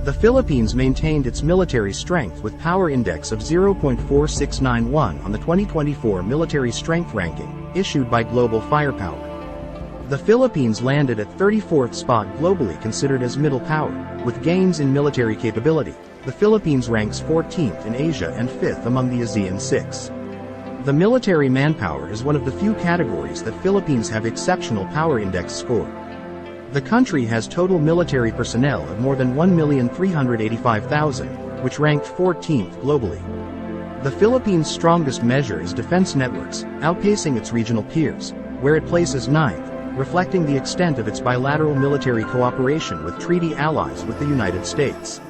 The Philippines maintained its military strength with power index of 0.4691 on the 2024 Military Strength Ranking, issued by Global Firepower. The Philippines landed at 34th spot globally considered as middle power, with gains in military capability. The Philippines ranks 14th in Asia and 5th among the ASEAN 6. The military manpower is one of the few categories that Philippines have exceptional power index score. The country has total military personnel of more than 1,385,000, which ranked 14th globally. The Philippines' strongest measure is defense networks, outpacing its regional peers, where it places 9th, reflecting the extent of its bilateral military cooperation with treaty allies with the United States.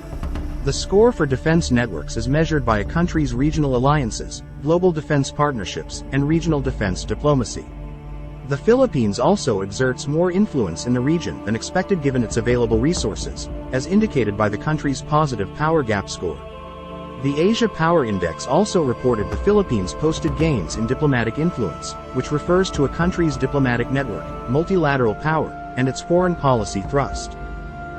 The score for defense networks is measured by a country's regional alliances, global defense partnerships, and regional defense diplomacy. The Philippines also exerts more influence in the region than expected given its available resources, as indicated by the country's positive power gap score. The Asia Power Index also reported the Philippines posted gains in diplomatic influence, which refers to a country's diplomatic network, multilateral power, and its foreign policy thrust.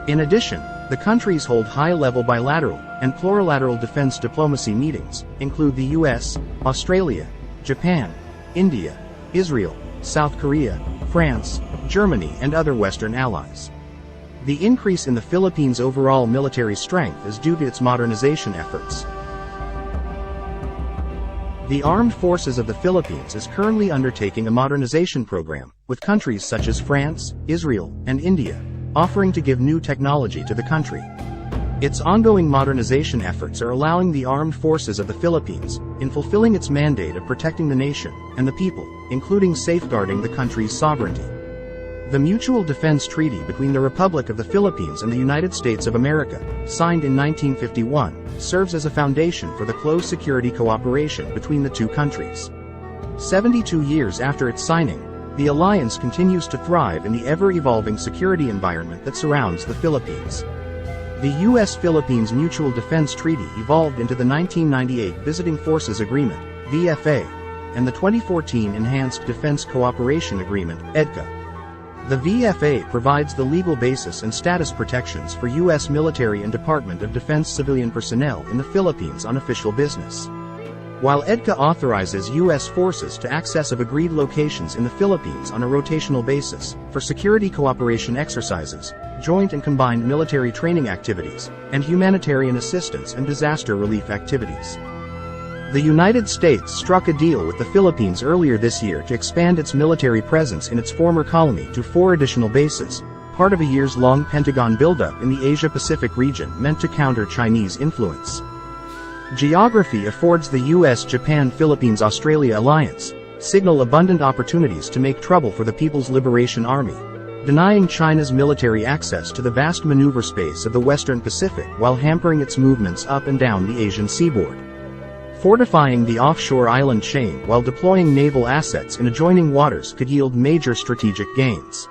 In addition, the countries hold high-level bilateral and plurilateral defense diplomacy meetings, include the US, Australia, Japan, India, Israel, South Korea, France, Germany, and other Western allies. The increase in the Philippines' overall military strength is due to its modernization efforts. The Armed Forces of the Philippines is currently undertaking a modernization program, with countries such as France, Israel, and India offering to give new technology to the country. Its ongoing modernization efforts are allowing the Armed Forces of the Philippines, in fulfilling its mandate of protecting the nation and the people, including safeguarding the country's sovereignty. The Mutual Defense Treaty between the Republic of the Philippines and the United States of America, signed in 1951, serves as a foundation for the close security cooperation between the two countries. 72 years after its signing, the alliance continues to thrive in the ever-evolving security environment that surrounds the Philippines. The U.S.-Philippines Mutual Defense Treaty evolved into the 1998 Visiting Forces Agreement, VFA, and the 2014 Enhanced Defense Cooperation Agreement, EDCA. The VFA provides the legal basis and status protections for U.S. military and Department of Defense civilian personnel in the Philippines on official business, while EDCA authorizes U.S. forces to access of agreed locations in the Philippines on a rotational basis, for security cooperation exercises, joint and combined military training activities, and humanitarian assistance and disaster relief activities. The United States struck a deal with the Philippines earlier this year to expand its military presence in its former colony to 4 additional bases, part of a years-long Pentagon buildup in the Asia-Pacific region meant to counter Chinese influence. Geography affords the U.S.-Japan-Philippines-Australia alliance signal abundant opportunities to make trouble for the People's Liberation Army, denying China's military access to the vast maneuver space of the Western Pacific while hampering its movements up and down the Asian seaboard. Fortifying the offshore island chain while deploying naval assets in adjoining waters could yield major strategic gains.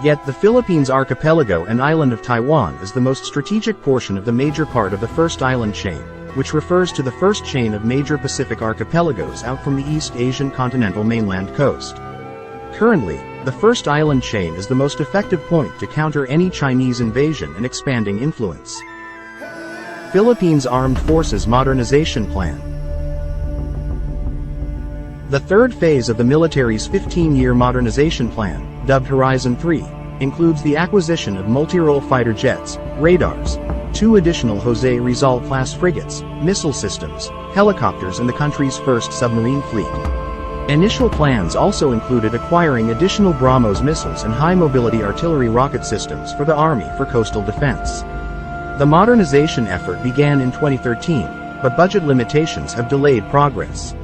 Yet the Philippines archipelago and island of Taiwan is the most strategic portion of the major part of the first island chain, which refers to the first chain of major Pacific archipelagos out from the East Asian continental mainland coast. Currently, the first island chain is the most effective point to counter any Chinese invasion and expanding influence. Philippines Armed Forces Modernization Plan. The third phase of the military's 15-year modernization plan, dubbed Horizon 3, includes the acquisition of multi-role fighter jets, radars, 2 additional Jose Rizal-class frigates, missile systems, helicopters and the country's first submarine fleet. Initial plans also included acquiring additional BrahMos missiles and high-mobility artillery rocket systems for the Army for coastal defense. The modernization effort began in 2013, but budget limitations have delayed progress.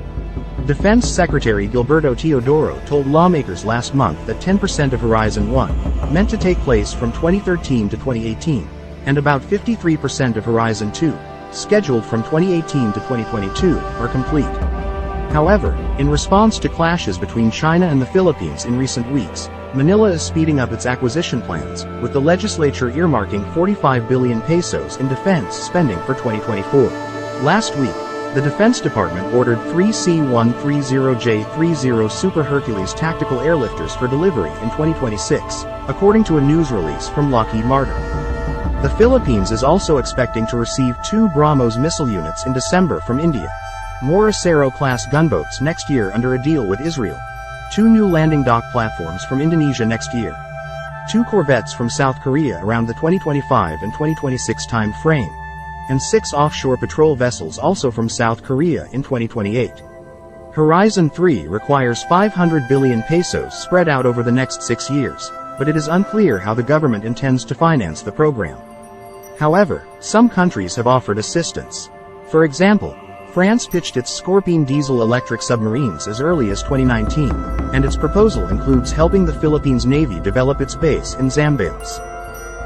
Defense Secretary Gilberto Teodoro told lawmakers last month that 10% of Horizon 1, meant to take place from 2013 to 2018, and about 53% of Horizon 2, scheduled from 2018 to 2022, are complete. However, in response to clashes between China and the Philippines in recent weeks, Manila is speeding up its acquisition plans, with the legislature earmarking 45 billion pesos in defense spending for 2024. Last week, the Defense Department ordered 3 C-130J-30 Super Hercules tactical airlifters for delivery in 2026, according to a news release from Lockheed Martin. The Philippines is also expecting to receive 2 BrahMos missile units in December from India. More Acero-class gunboats next year under a deal with Israel. 2 new landing dock platforms from Indonesia next year. 2 corvettes from South Korea around the 2025 and 2026 time frame. And 6 offshore patrol vessels also from South Korea in 2028. Horizon 3 requires 500 billion pesos spread out over the next 6 years, but it is unclear how the government intends to finance the program. However, some countries have offered assistance. For example, France pitched its Scorpene diesel-electric submarines as early as 2019, and its proposal includes helping the Philippines Navy develop its base in Zambales.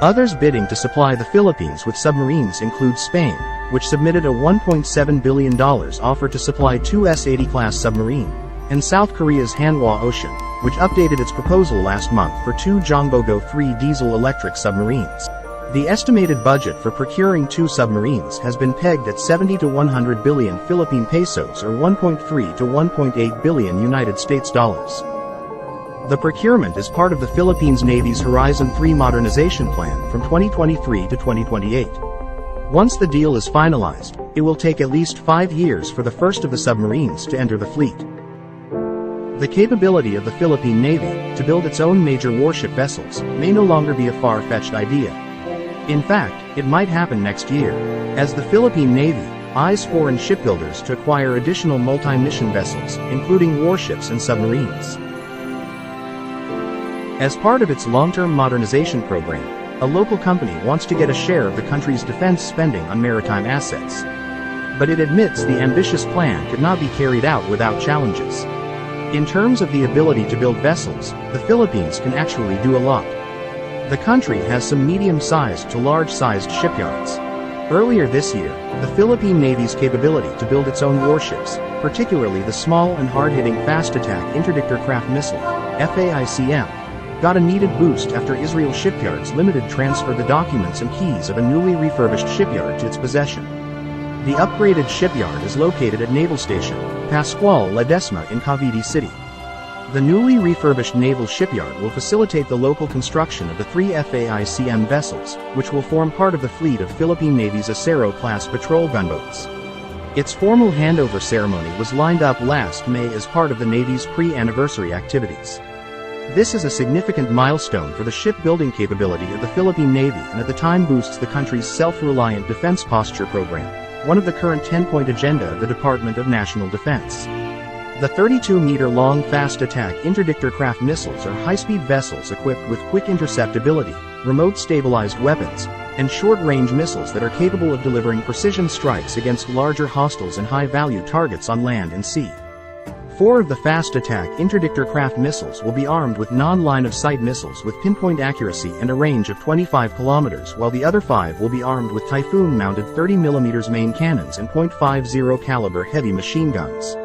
Others bidding to supply the Philippines with submarines include Spain, which submitted a $1.7 billion offer to supply 2 S-80 class submarine, and South Korea's Hanwha Ocean, which updated its proposal last month for 2 Jongbogo 3 diesel-electric submarines. The estimated budget for procuring 2 submarines has been pegged at 70 to 100 billion Philippine pesos or 1.3 to 1.8 billion United States dollars. The procurement is part of the Philippines Navy's Horizon 3 modernization plan from 2023 to 2028. Once the deal is finalized, it will take at least 5 years for the first of the submarines to enter the fleet. The capability of the Philippine Navy to build its own major warship vessels may no longer be a far-fetched idea. In fact, it might happen next year, as the Philippine Navy eyes foreign shipbuilders to acquire additional multi-mission vessels, including warships and submarines. As part of its long-term modernization program, a local company wants to get a share of the country's defense spending on maritime assets. But it admits the ambitious plan could not be carried out without challenges. In terms of the ability to build vessels, the Philippines can actually do a lot. The country has some medium-sized to large-sized shipyards. Earlier this year, the Philippine Navy's capability to build its own warships, particularly the small and hard-hitting fast-attack interdictor craft missile, FAICM, got a needed boost after Israel Shipyards Limited transferred the documents and keys of a newly refurbished shipyard to its possession. The upgraded shipyard is located at Naval Station Pascual Ledesma in Cavite City. The newly refurbished naval shipyard will facilitate the local construction of the 3 FAICM vessels, which will form part of the fleet of Philippine Navy's Acero-class patrol gunboats. Its formal handover ceremony was lined up last May as part of the Navy's pre-anniversary activities. This is a significant milestone for the shipbuilding capability of the Philippine Navy and at the time boosts the country's self-reliant defense posture program, one of the current 10-point agenda of the Department of National Defense. The 32-meter-long fast-attack interdictor craft missiles are high-speed vessels equipped with quick intercept ability, remote-stabilized weapons, and short-range missiles that are capable of delivering precision strikes against larger hostiles and high-value targets on land and sea. 4 of the fast-attack interdictor craft missiles will be armed with non-line-of-sight missiles with pinpoint accuracy and a range of 25 kilometers, while the other 5 will be armed with Typhoon-mounted 30mm main cannons and .50 caliber heavy machine guns.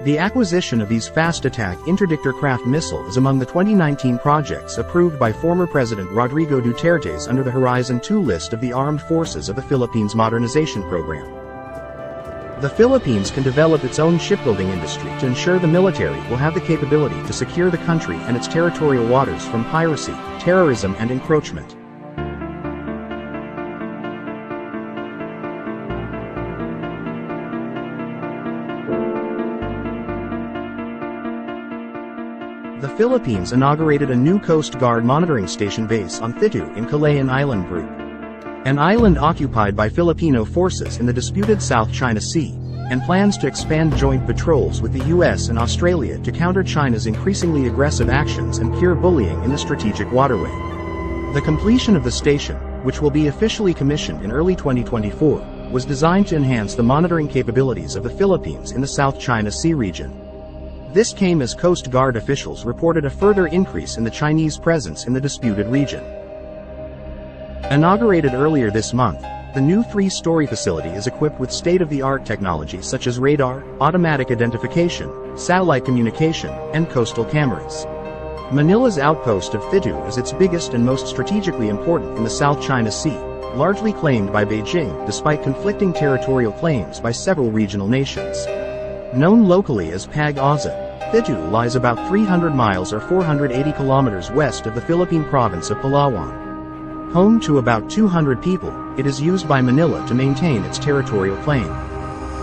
The acquisition of these fast-attack interdictor craft missiles is among the 2019 projects approved by former President Rodrigo Duterte's under the Horizon 2 list of the Armed Forces of the Philippines Modernization Program. The Philippines can develop its own shipbuilding industry to ensure the military will have the capability to secure the country and its territorial waters from piracy, terrorism and encroachment. The Philippines inaugurated a new Coast Guard monitoring station base on Thitu in Calayan Island Group, an island occupied by Filipino forces in the disputed South China Sea, and plans to expand joint patrols with the US and Australia to counter China's increasingly aggressive actions and cure bullying in the strategic waterway. The completion of the station, which will be officially commissioned in early 2024, was designed to enhance the monitoring capabilities of the Philippines in the South China Sea region. This came as Coast Guard officials reported a further increase in the Chinese presence in the disputed region. Inaugurated earlier this month, the new 3-story facility is equipped with state-of-the-art technology such as radar, automatic identification, satellite communication, and coastal cameras. Manila's outpost of Thitu is its biggest and most strategically important in the South China Sea, largely claimed by Beijing despite conflicting territorial claims by several regional nations. Known locally as Pag-asa, Thitu lies about 300 miles or 480 kilometers west of the Philippine province of Palawan. Home to about 200 people, it is used by Manila to maintain its territorial claim.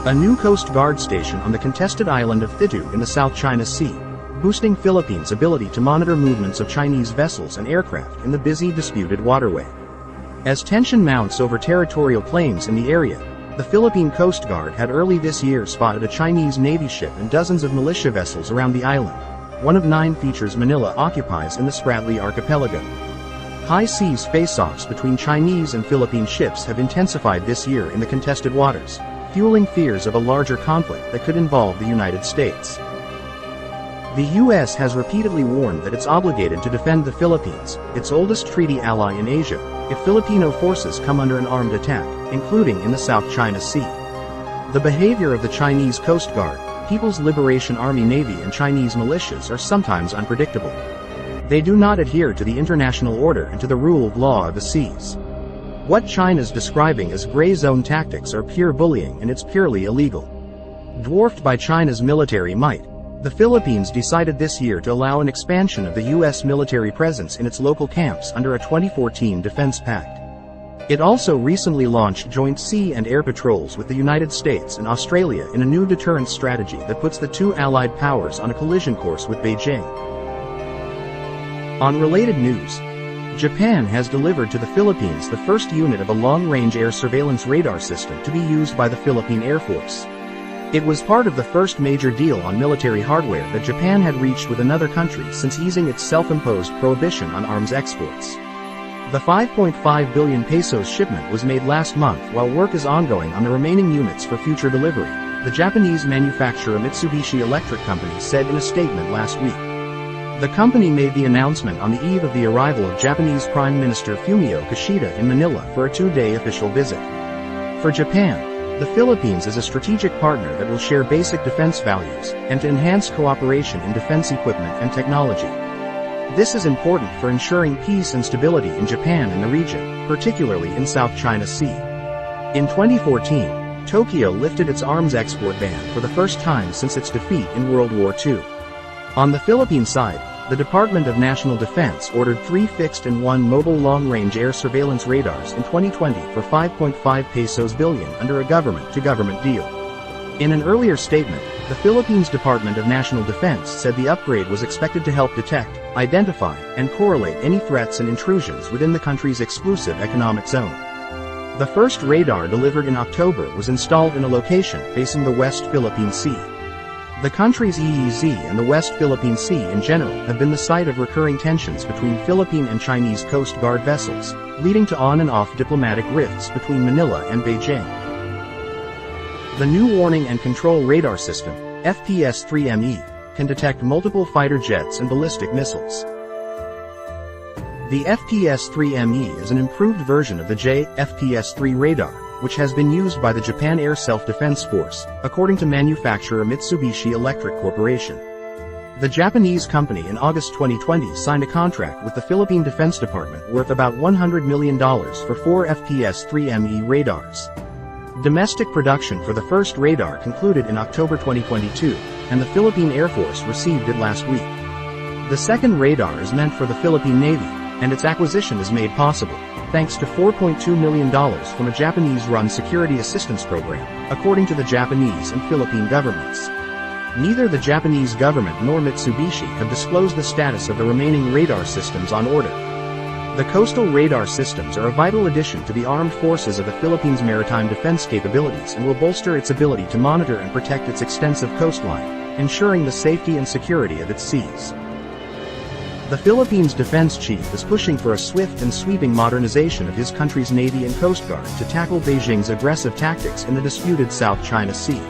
A new Coast Guard station on the contested island of Thitu in the South China Sea, boosting Philippines' ability to monitor movements of Chinese vessels and aircraft in the busy disputed waterway. As tension mounts over territorial claims in the area, the Philippine Coast Guard had early this year spotted a Chinese Navy ship and dozens of militia vessels around the island, one of 9 features Manila occupies in the Spratly Archipelago. High seas face-offs between Chinese and Philippine ships have intensified this year in the contested waters, fueling fears of a larger conflict that could involve the United States. The U.S. has repeatedly warned that it's obligated to defend the Philippines, its oldest treaty ally in Asia, if Filipino forces come under an armed attack, including in the South China Sea. The behavior of the Chinese Coast Guard, People's Liberation Army Navy and Chinese militias are sometimes unpredictable. They do not adhere to the international order and to the rule of law of the seas. What China's describing as gray zone tactics are pure bullying, and it's purely illegal. Dwarfed by China's military might, the Philippines decided this year to allow an expansion of the U.S. military presence in its local camps under a 2014 defense pact. It also recently launched joint sea and air patrols with the United States and Australia in a new deterrence strategy that puts the two allied powers on a collision course with Beijing. On related news, Japan has delivered to the Philippines the first unit of a long-range air surveillance radar system to be used by the Philippine Air Force. It was part of the first major deal on military hardware that Japan had reached with another country since easing its self-imposed prohibition on arms exports. The 5.5 billion pesos shipment was made last month while work is ongoing on the remaining units for future delivery, the Japanese manufacturer Mitsubishi Electric Company said in a statement last week. The company made the announcement on the eve of the arrival of Japanese Prime Minister Fumio Kishida in Manila for a 2-day official visit. For Japan, the Philippines is a strategic partner that will share basic defense values and to enhance cooperation in defense equipment and technology. This is important for ensuring peace and stability in Japan and the region, particularly in South China Sea. In 2014, Tokyo lifted its arms export ban for the first time since its defeat in World War II. On the Philippine side, the Department of National Defense ordered 3 fixed and 1 mobile long-range air surveillance radars in 2020 for 5.5 pesos billion under a government-to-government deal. In an earlier statement, the Philippines Department of National Defense said the upgrade was expected to help detect, identify, and correlate any threats and intrusions within the country's exclusive economic zone. The first radar delivered in October was installed in a location facing the West Philippine Sea. The country's EEZ and the West Philippine Sea in general have been the site of recurring tensions between Philippine and Chinese Coast Guard vessels, leading to on and off diplomatic rifts between Manila and Beijing. The new Warning and Control Radar System, FPS-3ME, can detect multiple fighter jets and ballistic missiles. The FPS-3ME is an improved version of the FPS-3 radar, which has been used by the Japan Air Self-Defense Force, according to manufacturer Mitsubishi Electric Corporation. The Japanese company in August 2020 signed a contract with the Philippine Defense Department worth about $100 million for 4 FPS-3ME radars. Domestic production for the first radar concluded in October 2022, and the Philippine Air Force received it last week. The second radar is meant for the Philippine Navy, and its acquisition is made possible thanks to $4.2 million from a Japanese-run security assistance program, according to the Japanese and Philippine governments. Neither the Japanese government nor Mitsubishi have disclosed the status of the remaining radar systems on order. The coastal radar systems are a vital addition to the armed forces of the Philippines' maritime defense capabilities and will bolster its ability to monitor and protect its extensive coastline, ensuring the safety and security of its seas. The Philippines defense chief is pushing for a swift and sweeping modernization of his country's Navy and Coast Guard to tackle Beijing's aggressive tactics in the disputed South China Sea.